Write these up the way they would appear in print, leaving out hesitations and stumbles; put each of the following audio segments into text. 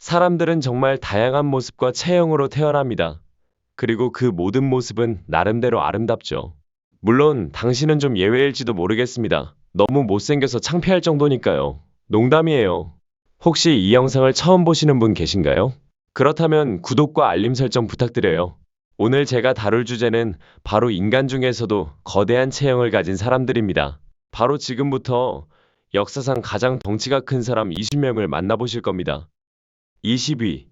사람들은 정말 다양한 모습과 체형으로 태어납니다. 그리고 그 모든 모습은 나름대로 아름답죠. 물론 당신은 좀 예외일지도 모르겠습니다. 너무 못생겨서 창피할 정도니까요. 농담이에요. 혹시 이 영상을 처음 보시는 분 계신가요? 그렇다면 구독과 알림 설정 부탁드려요. 오늘 제가 다룰 주제는 바로 인간 중에서도 거대한 체형을 가진 사람들입니다. 바로 지금부터 역사상 가장 덩치가 큰 사람 20명을 만나보실 겁니다. 20위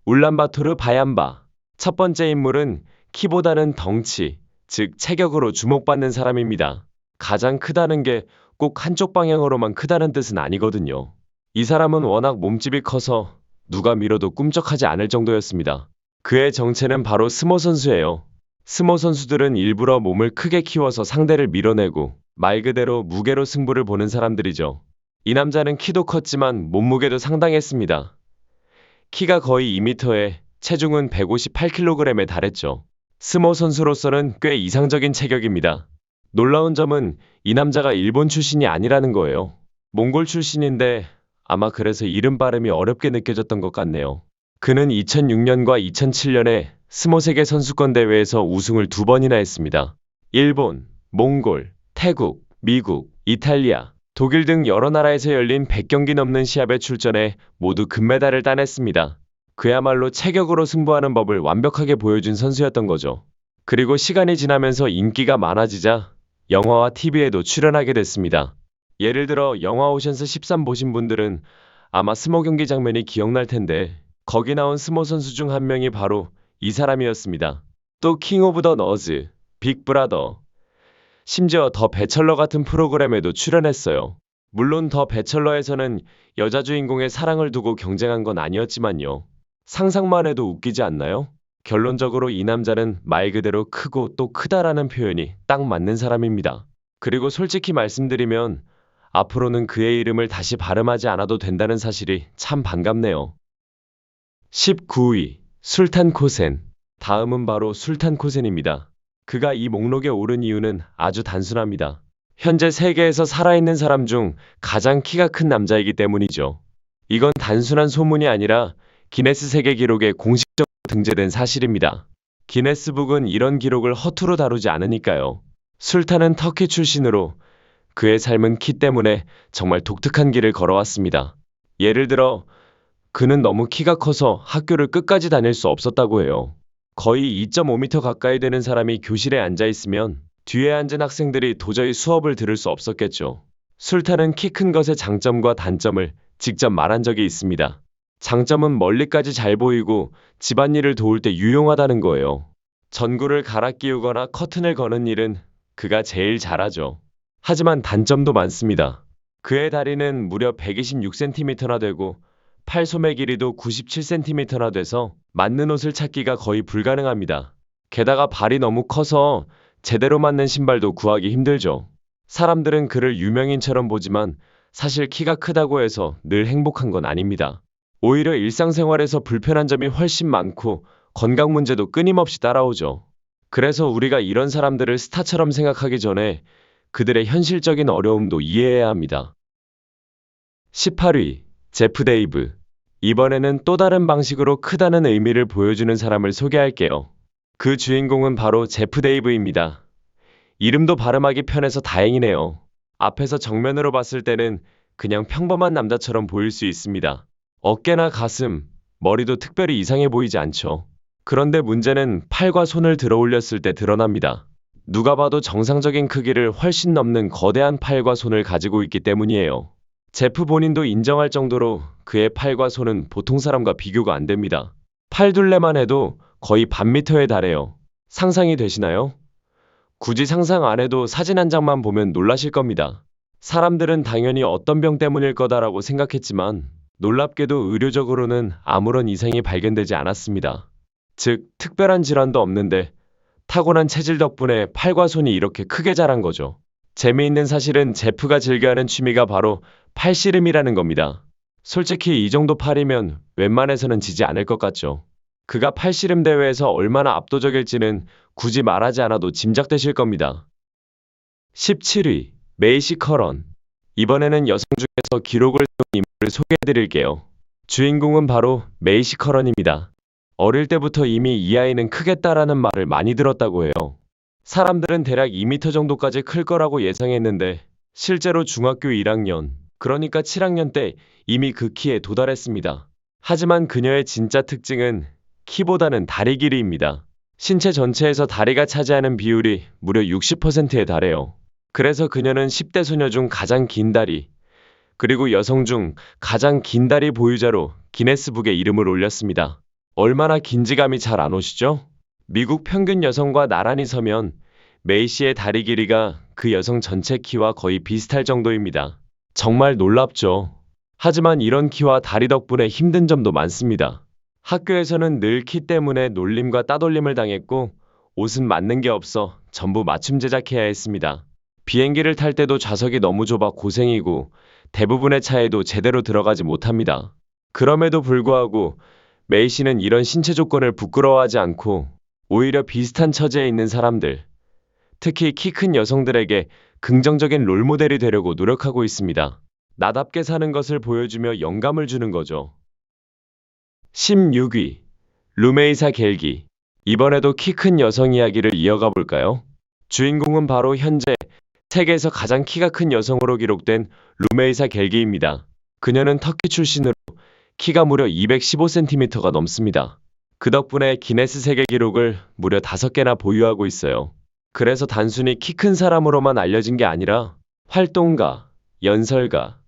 울란바토르 바얀바. 첫 번째 인물은 키보다는 덩치, 즉 체격으로 주목받는 사람입니다. 가장 크다는 게 꼭 한쪽 방향으로만 크다는 뜻은 아니거든요. 이 사람은 워낙 몸집이 커서 누가 밀어도 꿈쩍하지 않을 정도였습니다. 그의 정체는 바로 스모 선수예요. 스모 선수들은 일부러 몸을 크게 키워서 상대를 밀어내고 말 그대로 무게로 승부를 보는 사람들이죠. 이 남자는 키도 컸지만 몸무게도 상당했습니다. 키가 거의 2m에 체중은 158kg에 달했죠. 스모 선수로서는 꽤 이상적인 체격입니다. 놀라운 점은 이 남자가 일본 출신이 아니라는 거예요. 몽골 출신인데 아마 그래서 이름 발음이 어렵게 느껴졌던 것 같네요. 그는 2006년과 2007년에 스모 세계 선수권 대회에서 우승을 2번이나 했습니다. 일본, 몽골, 태국, 미국, 이탈리아, 독일 등 여러 나라에서 열린 100경기 넘는 시합에 출전해 모두 금메달을 따냈습니다. 그야말로 체격으로 승부하는 법을 완벽하게 보여준 선수였던 거죠. 그리고 시간이 지나면서 인기가 많아지자 영화와 TV에도 출연하게 됐습니다. 예를 들어 영화 오션스 13 보신 분들은 아마 스모 경기 장면이 기억날 텐데 거기 나온 스모 선수 중 한 명이 바로 이 사람이었습니다. 또 킹 오브 더 너즈, 빅브라더, 심지어 더 배철러 같은 프로그램에도 출연했어요. 물론 더 배철러에서는 여자 주인공의 사랑을 두고 경쟁한 건 아니었지만요. 상상만 해도 웃기지 않나요? 결론적으로 이 남자는 말 그대로 크고 또 크다라는 표현이 딱 맞는 사람입니다. 그리고 솔직히 말씀드리면 앞으로는 그의 이름을 다시 발음하지 않아도 된다는 사실이 참 반갑네요. 19위 술탄 코센. 다음은 바로 술탄 코센입니다. 그가 이 목록에 오른 이유는 아주 단순합니다. 현재 세계에서 살아있는 사람 중 가장 키가 큰 남자이기 때문이죠. 이건 단순한 소문이 아니라 기네스 세계 기록에 공식적으로 등재된 사실입니다. 기네스북은 이런 기록을 허투루 다루지 않으니까요. 술탄은 터키 출신으로 그의 삶은 키 때문에 정말 독특한 길을 걸어왔습니다. 예를 들어 그는 너무 키가 커서 학교를 끝까지 다닐 수 없었다고 해요. 거의 2.5m 가까이 되는 사람이 교실에 앉아 있으면 뒤에 앉은 학생들이 도저히 수업을 들을 수 없었겠죠. 술탄은 키 큰 것의 장점과 단점을 직접 말한 적이 있습니다. 장점은 멀리까지 잘 보이고 집안일을 도울 때 유용하다는 거예요. 전구를 갈아 끼우거나 커튼을 거는 일은 그가 제일 잘하죠. 하지만 단점도 많습니다. 그의 다리는 무려 126cm나 되고 팔 소매 길이도 97cm나 돼서 맞는 옷을 찾기가 거의 불가능합니다. 게다가 발이 너무 커서 제대로 맞는 신발도 구하기 힘들죠. 사람들은 그를 유명인처럼 보지만 사실 키가 크다고 해서 늘 행복한 건 아닙니다. 오히려 일상생활에서 불편한 점이 훨씬 많고 건강 문제도 끊임없이 따라오죠. 그래서 우리가 이런 사람들을 스타처럼 생각하기 전에 그들의 현실적인 어려움도 이해해야 합니다. 18위 제프 데이브. 이번에는 또 다른 방식으로 크다는 의미를 보여주는 사람을 소개할게요. 그 주인공은 바로 제프 데이브입니다. 이름도 발음하기 편해서 다행이네요. 앞에서 정면으로 봤을 때는 그냥 평범한 남자처럼 보일 수 있습니다. 어깨나 가슴, 머리도 특별히 이상해 보이지 않죠. 그런데 문제는 팔과 손을 들어 올렸을 때 드러납니다. 누가 봐도 정상적인 크기를 훨씬 넘는 거대한 팔과 손을 가지고 있기 때문이에요. 제프 본인도 인정할 정도로 그의 팔과 손은 보통 사람과 비교가 안 됩니다. 팔 둘레만 해도 거의 반 미터에 달해요. 상상이 되시나요? 굳이 상상 안 해도 사진 한 장만 보면 놀라실 겁니다. 사람들은 당연히 어떤 병 때문일 거다라고 생각했지만 놀랍게도 의료적으로는 아무런 이상이 발견되지 않았습니다. 즉, 특별한 질환도 없는데 타고난 체질 덕분에 팔과 손이 이렇게 크게 자란 거죠. 재미있는 사실은 제프가 즐겨하는 취미가 바로 팔씨름이라는 겁니다. 솔직히 이 정도 팔이면 웬만해서는 지지 않을 것 같죠. 그가 팔씨름 대회에서 얼마나 압도적일지는 굳이 말하지 않아도 짐작되실 겁니다. 17위 메이시 커런. 이번에는 여성 중에서 기록을 세운 인물을 소개해드릴게요. 주인공은 바로 메이시 커런입니다. 어릴 때부터 이미 이 아이는 크겠다라는 말을 많이 들었다고 해요. 사람들은 대략 2m 정도까지 클 거라고 예상했는데 실제로 중학교 1학년, 그러니까 7학년 때 이미 그 키에 도달했습니다. 하지만 그녀의 진짜 특징은 키보다는 다리 길이입니다. 신체 전체에서 다리가 차지하는 비율이 무려 60%에 달해요. 그래서 그녀는 10대 소녀 중 가장 긴 다리, 그리고 여성 중 가장 긴 다리 보유자로 기네스북에 이름을 올렸습니다. 얼마나 긴지 감이 잘 안 오시죠? 미국 평균 여성과 나란히 서면 메이 씨의 다리 길이가 그 여성 전체 키와 거의 비슷할 정도입니다. 정말 놀랍죠? 하지만 이런 키와 다리 덕분에 힘든 점도 많습니다. 학교에서는 늘 키 때문에 놀림과 따돌림을 당했고 옷은 맞는 게 없어 전부 맞춤 제작해야 했습니다. 비행기를 탈 때도 좌석이 너무 좁아 고생이고 대부분의 차에도 제대로 들어가지 못합니다. 그럼에도 불구하고 메이 씨는 이런 신체 조건을 부끄러워하지 않고 오히려 비슷한 처지에 있는 사람들, 특히 키 큰 여성들에게 긍정적인 롤모델이 되려고 노력하고 있습니다. 나답게 사는 것을 보여주며 영감을 주는 거죠. 16위. 루메이사 겔기. 이번에도 키 큰 여성 이야기를 이어가 볼까요? 주인공은 바로 현재 세계에서 가장 키가 큰 여성으로 기록된 루메이사 겔기입니다. 그녀는 터키 출신으로 키가 무려 215cm가 넘습니다. 그 덕분에 기네스 세계 기록을 무려 5개나 보유하고 있어요. 그래서 단순히 키 큰 사람으로만 알려진 게 아니라 활동가, 연설가,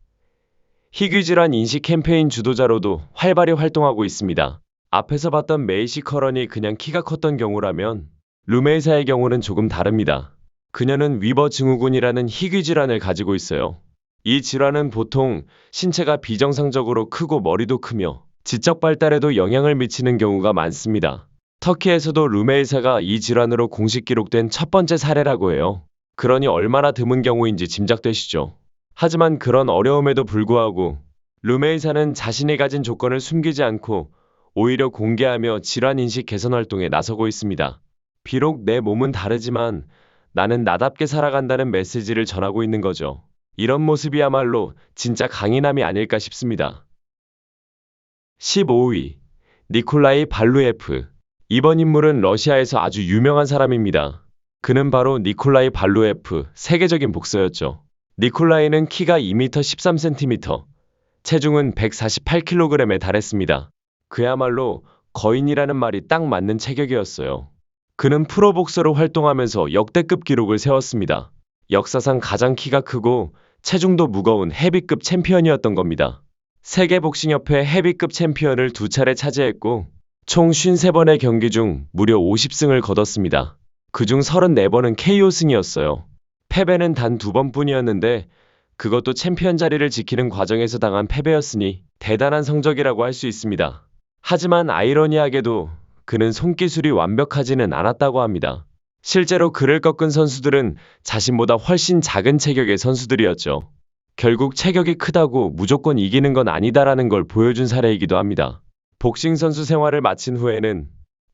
희귀질환 인식 캠페인 주도자로도 활발히 활동하고 있습니다. 앞에서 봤던 메이시 커런이 그냥 키가 컸던 경우라면 루메이사의 경우는 조금 다릅니다. 그녀는 위버 증후군이라는 희귀질환을 가지고 있어요. 이 질환은 보통 신체가 비정상적으로 크고 머리도 크며 지적 발달에도 영향을 미치는 경우가 많습니다. 터키에서도 루메이사가 이 질환으로 공식 기록된 첫 번째 사례라고 해요. 그러니 얼마나 드문 경우인지 짐작되시죠? 하지만 그런 어려움에도 불구하고 루메이사는 자신이 가진 조건을 숨기지 않고 오히려 공개하며 질환 인식 개선 활동에 나서고 있습니다. 비록 내 몸은 다르지만 나는 나답게 살아간다는 메시지를 전하고 있는 거죠. 이런 모습이야말로 진짜 강인함이 아닐까 싶습니다. 15위. 니콜라이 발루에프. 이번 인물은 러시아에서 아주 유명한 사람입니다. 그는 바로 니콜라이 발루에프, 세계적인 복서였죠. 니콜라이는 키가 2m 13cm, 체중은 148kg에 달했습니다. 그야말로 거인이라는 말이 딱 맞는 체격이었어요. 그는 프로복서로 활동하면서 역대급 기록을 세웠습니다. 역사상 가장 키가 크고 체중도 무거운 헤비급 챔피언이었던 겁니다. 세계복싱협회 헤비급 챔피언을 2차례 차지했고 총 53번의 경기 중 무려 50승을 거뒀습니다. 그중 34번은 KO승이었어요. 패배는 단 2번뿐이었는데 그것도 챔피언 자리를 지키는 과정에서 당한 패배였으니 대단한 성적이라고 할 수 있습니다. 하지만 아이러니하게도 그는 손기술이 완벽하지는 않았다고 합니다. 실제로 그를 꺾은 선수들은 자신보다 훨씬 작은 체격의 선수들이었죠. 결국 체격이 크다고 무조건 이기는 건 아니다라는 걸 보여준 사례이기도 합니다. 복싱 선수 생활을 마친 후에는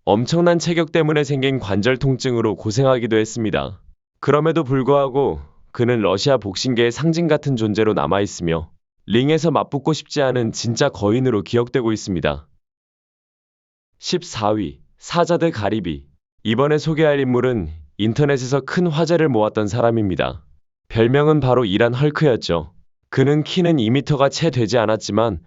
엄청난 체격 때문에 생긴 관절 통증으로 고생하기도 했습니다. 그럼에도 불구하고 그는 러시아 복싱계의 상징 같은 존재로 남아있으며 링에서 맞붙고 싶지 않은 진짜 거인으로 기억되고 있습니다. 14위. 사자드 가리비. 이번에 소개할 인물은 인터넷에서 큰 화제를 모았던 사람입니다. 별명은 바로 이란 헐크였죠. 그는 키는 2m가 채 되지 않았지만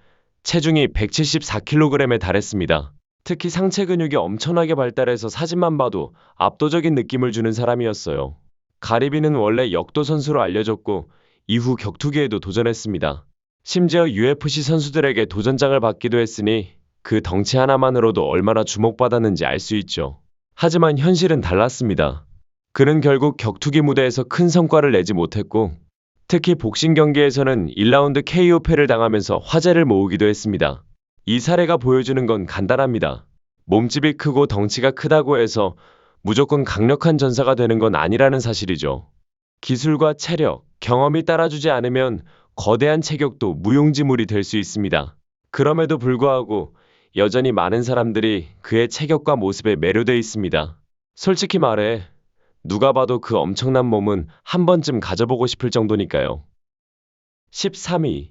체중이 174kg에 달했습니다. 특히 상체 근육이 엄청나게 발달해서 사진만 봐도 압도적인 느낌을 주는 사람이었어요. 가리비는 원래 역도 선수로 알려졌고 이후 격투기에도 도전했습니다. 심지어 UFC 선수들에게 도전장을 받기도 했으니 그 덩치 하나만으로도 얼마나 주목받았는지 알 수 있죠. 하지만 현실은 달랐습니다. 그는 결국 격투기 무대에서 큰 성과를 내지 못했고 특히 복싱 경기에서는 1라운드 KO패를 당하면서 화제를 모으기도 했습니다. 이 사례가 보여주는 건 간단합니다. 몸집이 크고 덩치가 크다고 해서 무조건 강력한 전사가 되는 건 아니라는 사실이죠. 기술과 체력, 경험이 따라주지 않으면 거대한 체격도 무용지물이 될 수 있습니다. 그럼에도 불구하고 여전히 많은 사람들이 그의 체격과 모습에 매료돼 있습니다. 솔직히 말해 누가 봐도 그 엄청난 몸은 한 번쯤 가져보고 싶을 정도니까요. 13위.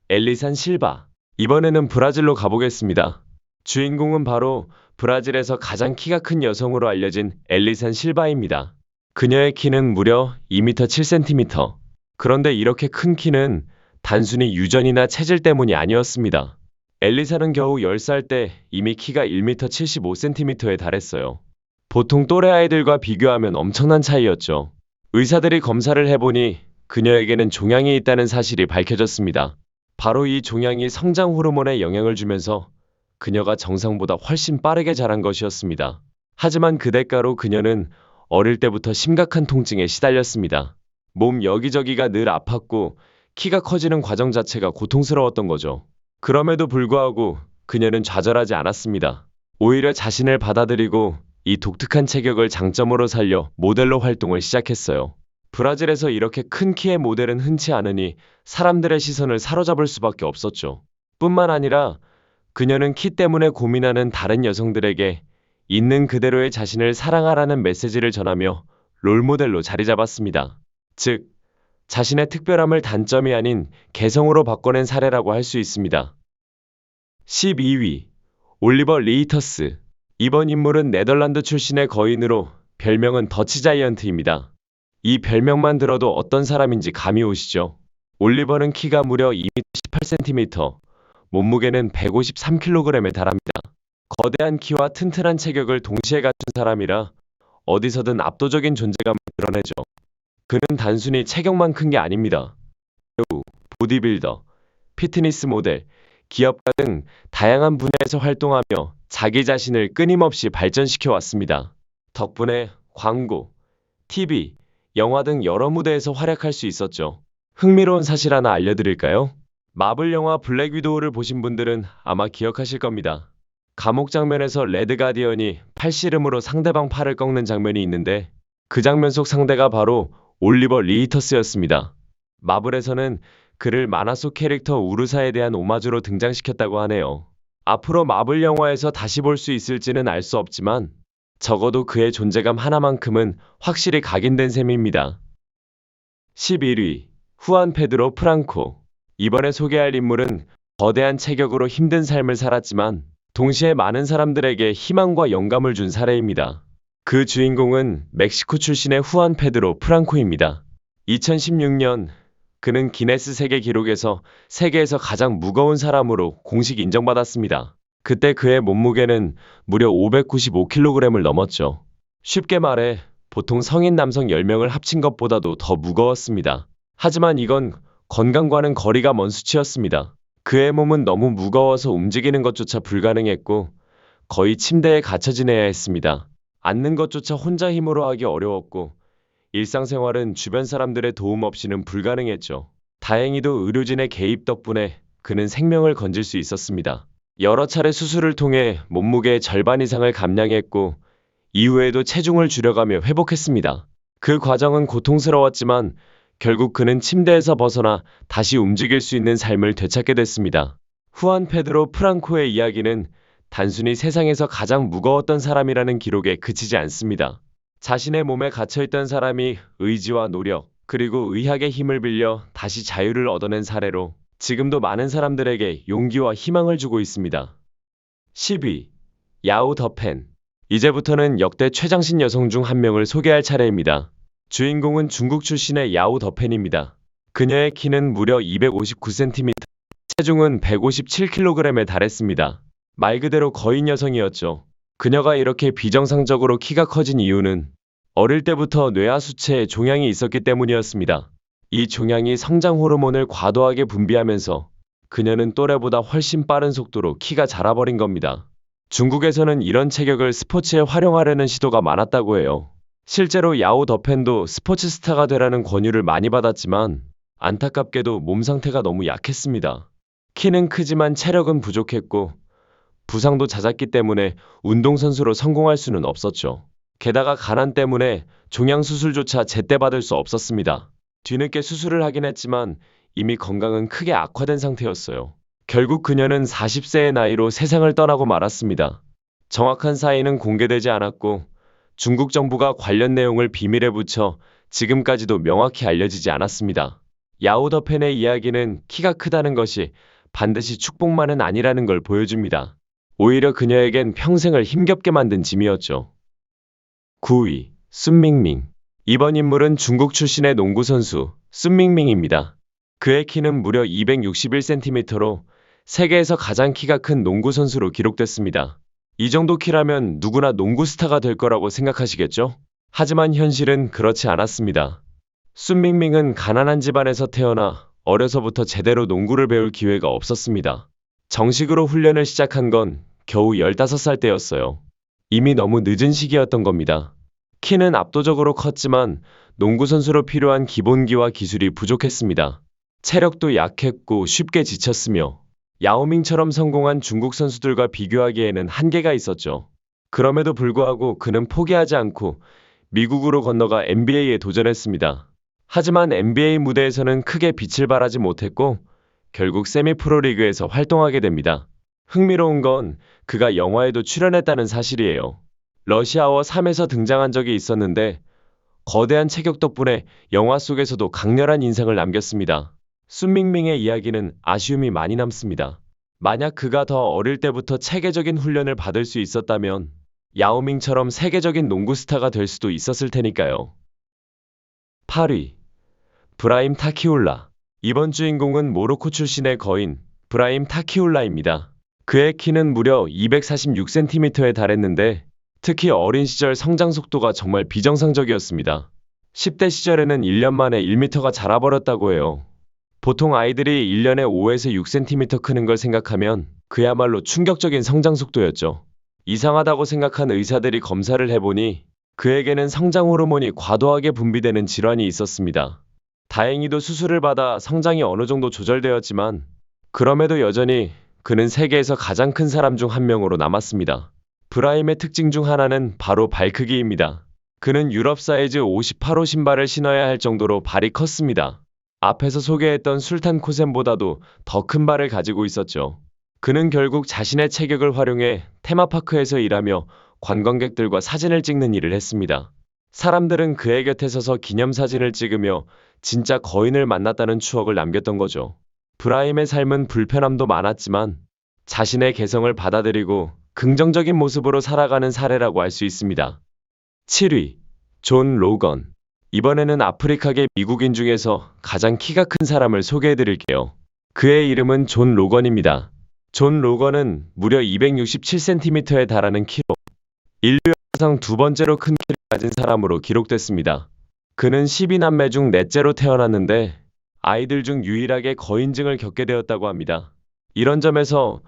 엘리산 실바. 이번에는 브라질로 가보겠습니다. 주인공은 바로 브라질에서 가장 키가 큰 여성으로 알려진 엘리산 실바입니다. 그녀의 키는 무려 2m 7cm. 그런데 이렇게 큰 키는 단순히 유전이나 체질 때문이 아니었습니다. 엘리사는 겨우 10살 때 이미 키가 1m 75cm에 달했어요. 보통 또래 아이들과 비교하면 엄청난 차이였죠. 의사들이 검사를 해보니 그녀에게는 종양이 있다는 사실이 밝혀졌습니다. 바로 이 종양이 성장 호르몬에 영향을 주면서 그녀가 정상보다 훨씬 빠르게 자란 것이었습니다. 하지만 그 대가로 그녀는 어릴 때부터 심각한 통증에 시달렸습니다. 몸 여기저기가 늘 아팠고 키가 커지는 과정 자체가 고통스러웠던 거죠. 그럼에도 불구하고 그녀는 좌절하지 않았습니다. 오히려 자신을 받아들이고 이 독특한 체격을 장점으로 살려 모델로 활동을 시작했어요. 브라질에서 이렇게 큰 키의 모델은 흔치 않으니 사람들의 시선을 사로잡을 수밖에 없었죠. 뿐만 아니라 그녀는 키 때문에 고민하는 다른 여성들에게 있는 그대로의 자신을 사랑하라는 메시지를 전하며 롤모델로 자리 잡았습니다. 즉, 자신의 특별함을 단점이 아닌 개성으로 바꿔낸 사례라고 할 수 있습니다. 12위. 올리버 리히터스. 이번 인물은 네덜란드 출신의 거인으로 별명은 더치 자이언트입니다. 이 별명만 들어도 어떤 사람인지 감이 오시죠? 올리버는 키가 무려 2m 18cm, 몸무게는 153kg에 달합니다. 거대한 키와 튼튼한 체격을 동시에 갖춘 사람이라 어디서든 압도적인 존재감을 드러내죠. 그는 단순히 체격만 큰 게 아닙니다. 배우, 보디빌더, 피트니스 모델, 기업가 등 다양한 분야에서 활동하며 자기 자신을 끊임없이 발전시켜 왔습니다. 덕분에 광고, TV, 영화 등 여러 무대에서 활약할 수 있었죠. 흥미로운 사실 하나 알려드릴까요? 마블 영화 블랙 위도우를 보신 분들은 아마 기억하실 겁니다. 감옥 장면에서 레드 가디언이 팔씨름으로 상대방 팔을 꺾는 장면이 있는데 그 장면 속 상대가 바로 올리버 리히터스였습니다. 마블에서는 그를 만화 속 캐릭터 우르사에 대한 오마주로 등장시켰다고 하네요. 앞으로 마블 영화에서 다시 볼 수 있을지는 알 수 없지만 적어도 그의 존재감 하나만큼은 확실히 각인된 셈입니다. 11위. 후안 페드로 프랑코. 이번에 소개할 인물은 거대한 체격으로 힘든 삶을 살았지만 동시에 많은 사람들에게 희망과 영감을 준 사례입니다. 그 주인공은 멕시코 출신의 후안 페드로 프랑코입니다. 2016년 그는 기네스 세계 기록에서 세계에서 가장 무거운 사람으로 공식 인정받았습니다. 그때 그의 몸무게는 무려 595kg을 넘었죠. 쉽게 말해 보통 성인 남성 10명을 합친 것보다도 더 무거웠습니다. 하지만 이건 건강과는 거리가 먼 수치였습니다. 그의 몸은 너무 무거워서 움직이는 것조차 불가능했고 거의 침대에 갇혀 지내야 했습니다. 앉는 것조차 혼자 힘으로 하기 어려웠고 일상생활은 주변 사람들의 도움 없이는 불가능했죠. 다행히도 의료진의 개입 덕분에 그는 생명을 건질 수 있었습니다. 여러 차례 수술을 통해 몸무게의 절반 이상을 감량했고 이후에도 체중을 줄여가며 회복했습니다. 그 과정은 고통스러웠지만 결국 그는 침대에서 벗어나 다시 움직일 수 있는 삶을 되찾게 됐습니다. 후안 페드로 프랑코의 이야기는 단순히 세상에서 가장 무거웠던 사람이라는 기록에 그치지 않습니다. 자신의 몸에 갇혀있던 사람이 의지와 노력, 그리고 의학의 힘을 빌려 다시 자유를 얻어낸 사례로 지금도 많은 사람들에게 용기와 희망을 주고 있습니다. 10위. 야오 더펜. 이제부터는 역대 최장신 여성 중 한 명을 소개할 차례입니다. 주인공은 중국 출신의 야오 더펜입니다. 그녀의 키는 무려 259cm, 체중은 157kg에 달했습니다. 말 그대로 거인 여성이었죠. 그녀가 이렇게 비정상적으로 키가 커진 이유는 어릴 때부터 뇌하수체에 종양이 있었기 때문이었습니다. 이 종양이 성장 호르몬을 과도하게 분비하면서 그녀는 또래보다 훨씬 빠른 속도로 키가 자라버린 겁니다. 중국에서는 이런 체격을 스포츠에 활용하려는 시도가 많았다고 해요. 실제로 야오 더펜도 스포츠 스타가 되라는 권유를 많이 받았지만 안타깝게도 몸 상태가 너무 약했습니다. 키는 크지만 체력은 부족했고 부상도 잦았기 때문에 운동선수로 성공할 수는 없었죠. 게다가 가난 때문에 종양 수술조차 제때 받을 수 없었습니다. 뒤늦게 수술을 하긴 했지만 이미 건강은 크게 악화된 상태였어요. 결국 그녀는 40세의 나이로 세상을 떠나고 말았습니다. 정확한 사인은 공개되지 않았고 중국 정부가 관련 내용을 비밀에 붙여 지금까지도 명확히 알려지지 않았습니다. 야오 더펜의 이야기는 키가 크다는 것이 반드시 축복만은 아니라는 걸 보여줍니다. 오히려 그녀에겐 평생을 힘겹게 만든 짐이었죠. 9위, 순밍밍. 이번 인물은 중국 출신의 농구 선수 순밍밍입니다. 그의 키는 무려 261cm로 세계에서 가장 키가 큰 농구 선수로 기록됐습니다. 이 정도 키라면 누구나 농구 스타가 될 거라고 생각하시겠죠? 하지만 현실은 그렇지 않았습니다. 순밍밍은 가난한 집안에서 태어나 어려서부터 제대로 농구를 배울 기회가 없었습니다. 정식으로 훈련을 시작한 건 겨우 15살 때였어요. 이미 너무 늦은 시기였던 겁니다. 키는 압도적으로 컸지만 농구 선수로 필요한 기본기와 기술이 부족했습니다. 체력도 약했고 쉽게 지쳤으며 야오밍처럼 성공한 중국 선수들과 비교하기에는 한계가 있었죠. 그럼에도 불구하고 그는 포기하지 않고 미국으로 건너가 NBA에 도전했습니다. 하지만 NBA 무대에서는 크게 빛을 발하지 못했고 결국 세미 프로리그에서 활동하게 됩니다. 흥미로운 건 그가 영화에도 출연했다는 사실이에요. 러시아워 3에서 등장한 적이 있었는데 거대한 체격 덕분에 영화 속에서도 강렬한 인상을 남겼습니다. 순밍밍의 이야기는 아쉬움이 많이 남습니다. 만약 그가 더 어릴 때부터 체계적인 훈련을 받을 수 있었다면 야오밍처럼 세계적인 농구 스타가 될 수도 있었을 테니까요. 8위, 브라임 타키올라. 이번 주인공은 모로코 출신의 거인 브라임 타키올라입니다. 그의 키는 무려 246cm에 달했는데 특히 어린 시절 성장 속도가 정말 비정상적이었습니다. 10대 시절에는 1년 만에 1m가 자라버렸다고 해요. 보통 아이들이 1년에 5에서 6cm 크는 걸 생각하면 그야말로 충격적인 성장 속도였죠. 이상하다고 생각한 의사들이 검사를 해보니 그에게는 성장 호르몬이 과도하게 분비되는 질환이 있었습니다. 다행히도 수술을 받아 성장이 어느 정도 조절되었지만 그럼에도 여전히 그는 세계에서 가장 큰 사람 중 한 명으로 남았습니다. 브라임의 특징 중 하나는 바로 발 크기입니다. 그는 유럽 사이즈 58호 신발을 신어야 할 정도로 발이 컸습니다. 앞에서 소개했던 술탄 코센보다도 더 큰 발을 가지고 있었죠. 그는 결국 자신의 체격을 활용해 테마파크에서 일하며 관광객들과 사진을 찍는 일을 했습니다. 사람들은 그의 곁에 서서 기념사진을 찍으며 진짜 거인을 만났다는 추억을 남겼던 거죠. 브라임의 삶은 불편함도 많았지만 자신의 개성을 받아들이고 긍정적인 모습으로 살아가는 사례라고 할 수 있습니다. 7위, 존 로건. 이번에는 아프리카계 미국인 중에서 가장 키가 큰 사람을 소개해드릴게요. 그의 이름은 존 로건입니다. 존 로건은 무려 267cm에 달하는 키로 인류 역사상 두 번째로 큰 키를 가진 사람으로 기록됐습니다. 그는 12남매 중 넷째로 태어났는데 아이들 중 유일하게 거인증을 겪게 되었다고 합니다. 이런 점에서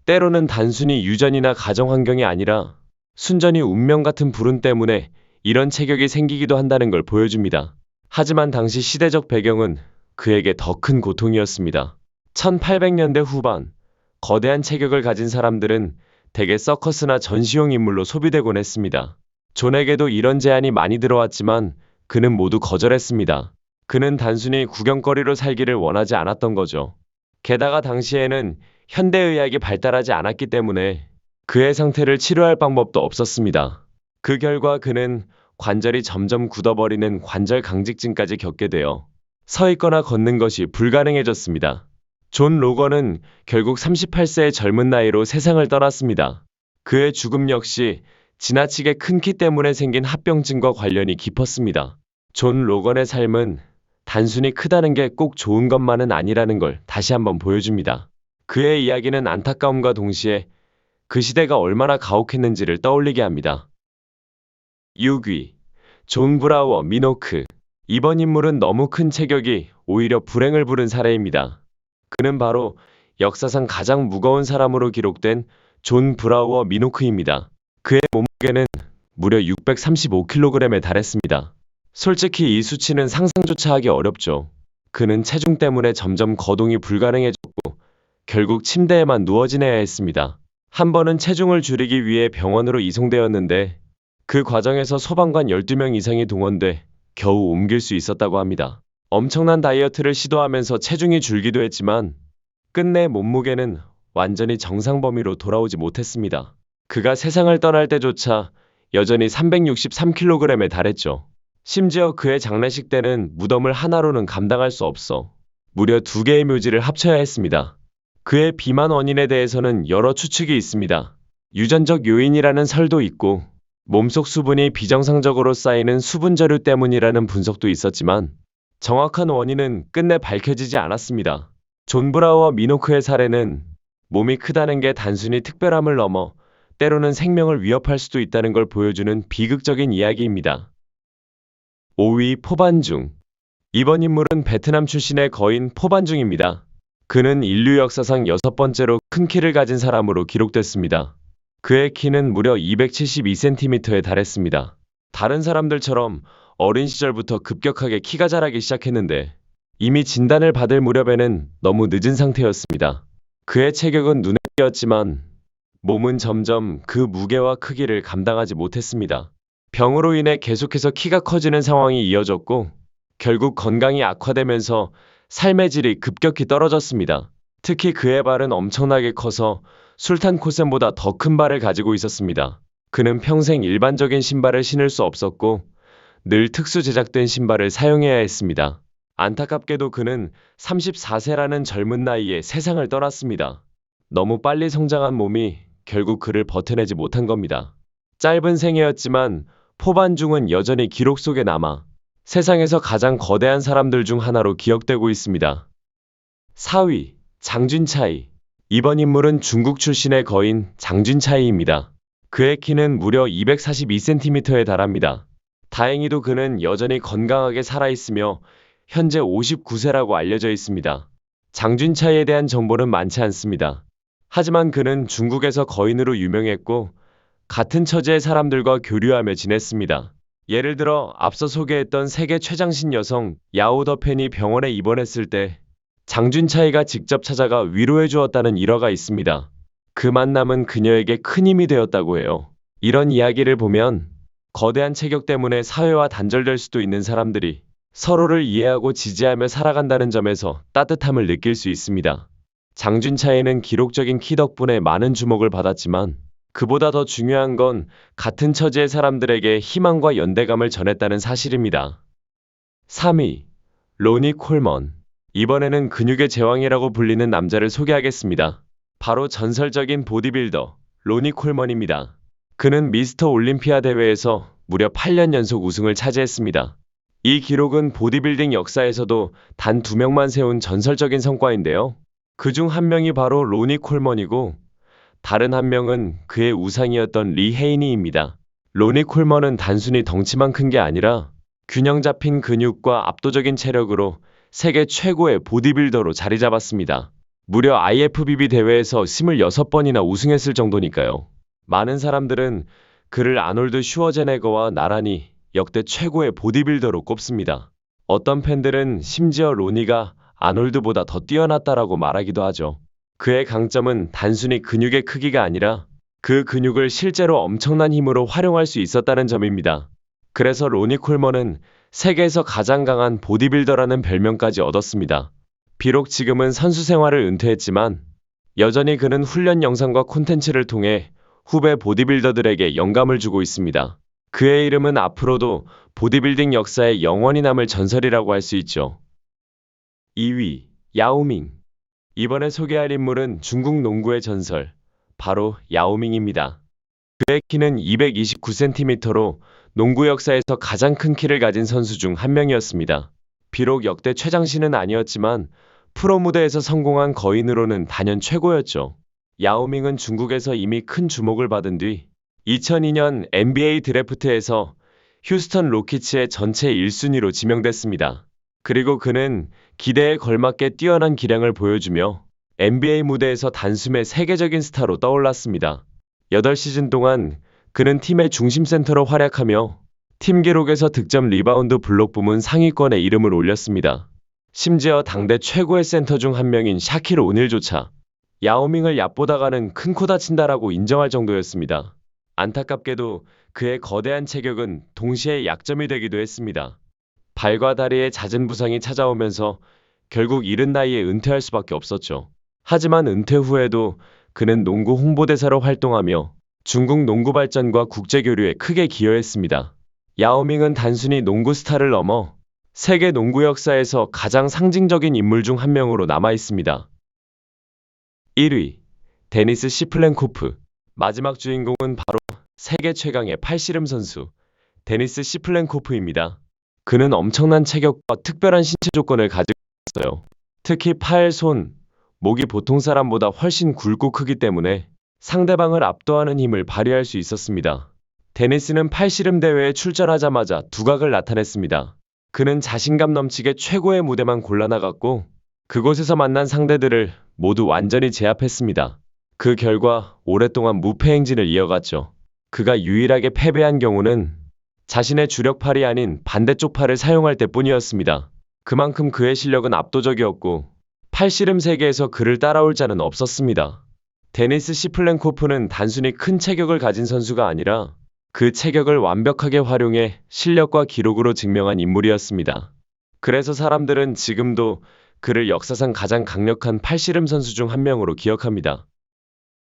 때로는 단순히 유전이나 가정 환경이 아니라 순전히 운명 같은 불운 때문에 이런 체격이 생기기도 한다는 걸 보여줍니다. 하지만 당시 시대적 배경은 그에게 더 큰 고통이었습니다. 1800년대 후반, 거대한 체격을 가진 사람들은 대개 서커스나 전시용 인물로 소비되곤 했습니다. 존에게도 이런 제안이 많이 들어왔지만 그는 모두 거절했습니다. 그는 단순히 구경거리로 살기를 원하지 않았던 거죠. 게다가 당시에는 현대의학이 발달하지 않았기 때문에 그의 상태를 치료할 방법도 없었습니다. 그 결과 그는 관절이 점점 굳어버리는 관절 강직증까지 겪게 되어 서 있거나 걷는 것이 불가능해졌습니다. 존 로건은 결국 38세의 젊은 나이로 세상을 떠났습니다. 그의 죽음 역시 지나치게 큰 키 때문에 생긴 합병증과 관련이 깊었습니다. 존 로건의 삶은 단순히 크다는 게 꼭 좋은 것만은 아니라는 걸 다시 한번 보여줍니다. 그의 이야기는 안타까움과 동시에 그 시대가 얼마나 가혹했는지를 떠올리게 합니다. 6위, 존 브라워 미노크. 이번 인물은 너무 큰 체격이 오히려 불행을 부른 사례입니다. 그는 바로 역사상 가장 무거운 사람으로 기록된 존 브라워 미노크입니다. 그의 몸무게는 무려 635kg에 달했습니다. 솔직히 이 수치는 상상조차 하기 어렵죠. 그는 체중 때문에 점점 거동이 불가능해졌고 결국 침대에만 누워 지내야 했습니다. 한 번은 체중을 줄이기 위해 병원으로 이송되었는데 그 과정에서 소방관 12명 이상이 동원돼 겨우 옮길 수 있었다고 합니다. 엄청난 다이어트를 시도하면서 체중이 줄기도 했지만 끝내 몸무게는 완전히 정상 범위로 돌아오지 못했습니다. 그가 세상을 떠날 때조차 여전히 363kg에 달했죠. 심지어 그의 장례식 때는 무덤을 하나로는 감당할 수 없어 무려 2개의 묘지를 합쳐야 했습니다. 그의 비만 원인에 대해서는 여러 추측이 있습니다. 유전적 요인이라는 설도 있고 몸속 수분이 비정상적으로 쌓이는 수분 저류 때문이라는 분석도 있었지만 정확한 원인은 끝내 밝혀지지 않았습니다. 존 브라우어 미노크의 사례는 몸이 크다는 게 단순히 특별함을 넘어 때로는 생명을 위협할 수도 있다는 걸 보여주는 비극적인 이야기입니다. 5위 포반중. 이번 인물은 베트남 출신의 거인 포반중입니다. 그는 인류 역사상 6번째로 큰 키를 가진 사람으로 기록됐습니다. 그의 키는 무려 272cm에 달했습니다. 다른 사람들처럼 어린 시절부터 급격하게 키가 자라기 시작했는데 이미 진단을 받을 무렵에는 너무 늦은 상태였습니다. 그의 체격은 눈에 띄었지만 몸은 점점 그 무게와 크기를 감당하지 못했습니다. 병으로 인해 계속해서 키가 커지는 상황이 이어졌고 결국 건강이 악화되면서 삶의 질이 급격히 떨어졌습니다. 특히 그의 발은 엄청나게 커서 술탄 코센보다 더 큰 발을 가지고 있었습니다. 그는 평생 일반적인 신발을 신을 수 없었고 늘 특수 제작된 신발을 사용해야 했습니다. 안타깝게도 그는 34세라는 젊은 나이에 세상을 떠났습니다. 너무 빨리 성장한 몸이 결국 그를 버텨내지 못한 겁니다. 짧은 생애였지만 포반중은 여전히 기록 속에 남아 세상에서 가장 거대한 사람들 중 하나로 기억되고 있습니다. 4위, 장준차이. 이번 인물은 중국 출신의 거인 장준차이입니다. 그의 키는 무려 242cm에 달합니다. 다행히도 그는 여전히 건강하게 살아있으며 현재 59세라고 알려져 있습니다. 장준차이에 대한 정보는 많지 않습니다. 하지만 그는 중국에서 거인으로 유명했고 같은 처지의 사람들과 교류하며 지냈습니다. 예를 들어 앞서 소개했던 세계 최장신 여성 야오더펜이 병원에 입원했을 때 장준차이가 직접 찾아가 위로해 주었다는 일화가 있습니다. 그 만남은 그녀에게 큰 힘이 되었다고 해요. 이런 이야기를 보면 거대한 체격 때문에 사회와 단절될 수도 있는 사람들이 서로를 이해하고 지지하며 살아간다는 점에서 따뜻함을 느낄 수 있습니다. 장준차이는 기록적인 키 덕분에 많은 주목을 받았지만 그보다 더 중요한 건 같은 처지의 사람들에게 희망과 연대감을 전했다는 사실입니다. 3위, 로니 콜먼. 이번에는 근육의 제왕이라고 불리는 남자를 소개하겠습니다. 바로 전설적인 보디빌더 로니 콜먼입니다. 그는 미스터 올림피아 대회에서 무려 8년 연속 우승을 차지했습니다. 이 기록은 보디빌딩 역사에서도 단 2명만 세운 전설적인 성과인데요. 그중 한 명이 바로 로니 콜먼이고 다른 한 명은 그의 우상이었던 리 헤이니입니다. 로니 콜먼은 단순히 덩치만 큰 게 아니라 균형 잡힌 근육과 압도적인 체력으로 세계 최고의 보디빌더로 자리 잡았습니다. 무려 IFBB 대회에서 26번이나 우승했을 정도니까요. 많은 사람들은 그를 아놀드 슈워제네거와 나란히 역대 최고의 보디빌더로 꼽습니다. 어떤 팬들은 심지어 로니가 아놀드보다 더 뛰어났다라고 말하기도 하죠. 그의 강점은 단순히 근육의 크기가 아니라 그 근육을 실제로 엄청난 힘으로 활용할 수 있었다는 점입니다. 그래서 로니 콜먼은 세계에서 가장 강한 보디빌더라는 별명까지 얻었습니다. 비록 지금은 선수 생활을 은퇴했지만 여전히 그는 훈련 영상과 콘텐츠를 통해 후배 보디빌더들에게 영감을 주고 있습니다. 그의 이름은 앞으로도 보디빌딩 역사에 영원히 남을 전설이라고 할 수 있죠. 2위, 야오밍. 이번에 소개할 인물은 중국 농구의 전설, 바로 야오밍입니다. 그의 키는 229cm로 농구 역사에서 가장 큰 키를 가진 선수 중 한 명이었습니다. 비록 역대 최장신은 아니었지만 프로 무대에서 성공한 거인으로는 단연 최고였죠. 야오밍은 중국에서 이미 큰 주목을 받은 뒤 2002년 NBA 드래프트에서 휴스턴 로키츠의 전체 1순위로 지명됐습니다. 그리고 그는 기대에 걸맞게 뛰어난 기량을 보여주며 NBA 무대에서 단숨에 세계적인 스타로 떠올랐습니다. 8시즌 동안 그는 팀의 중심 센터로 활약하며 팀 기록에서 득점, 리바운드, 블록 부문 상위권에 이름을 올렸습니다. 심지어 당대 최고의 센터 중 한 명인 샤킬 오닐조차 야오밍을 얕보다가는 큰 코 다친다라고 인정할 정도였습니다. 안타깝게도 그의 거대한 체격은 동시에 약점이 되기도 했습니다. 발과 다리에 잦은 부상이 찾아오면서 결국 이른 나이에 은퇴할 수밖에 없었죠. 하지만 은퇴 후에도 그는 농구 홍보대사로 활동하며 중국 농구 발전과 국제교류에 크게 기여했습니다. 야오밍은 단순히 농구 스타를 넘어 세계 농구 역사에서 가장 상징적인 인물 중 한 명으로 남아 있습니다. 1위, 데니스 시플랭코프. 마지막 주인공은 바로 세계 최강의 팔씨름 선수, 데니스 시플랭코프입니다. 그는 엄청난 체격과 특별한 신체 조건을 가지고 있어요. 특히 팔, 손, 목이 보통 사람보다 훨씬 굵고 크기 때문에 상대방을 압도하는 힘을 발휘할 수 있었습니다. 데니스는 팔씨름 대회에 출전하자마자 두각을 나타냈습니다. 그는 자신감 넘치게 최고의 무대만 골라나갔고 그곳에서 만난 상대들을 모두 완전히 제압했습니다. 그 결과 오랫동안 무패 행진을 이어갔죠. 그가 유일하게 패배한 경우는 자신의 주력 팔이 아닌 반대쪽 팔을 사용할 때뿐이었습니다. 그만큼 그의 실력은 압도적이었고 팔씨름 세계에서 그를 따라올 자는 없었습니다. 데니스 시플랭코프는 단순히 큰 체격을 가진 선수가 아니라 그 체격을 완벽하게 활용해 실력과 기록으로 증명한 인물이었습니다. 그래서 사람들은 지금도 그를 역사상 가장 강력한 팔씨름 선수 중 한 명으로 기억합니다.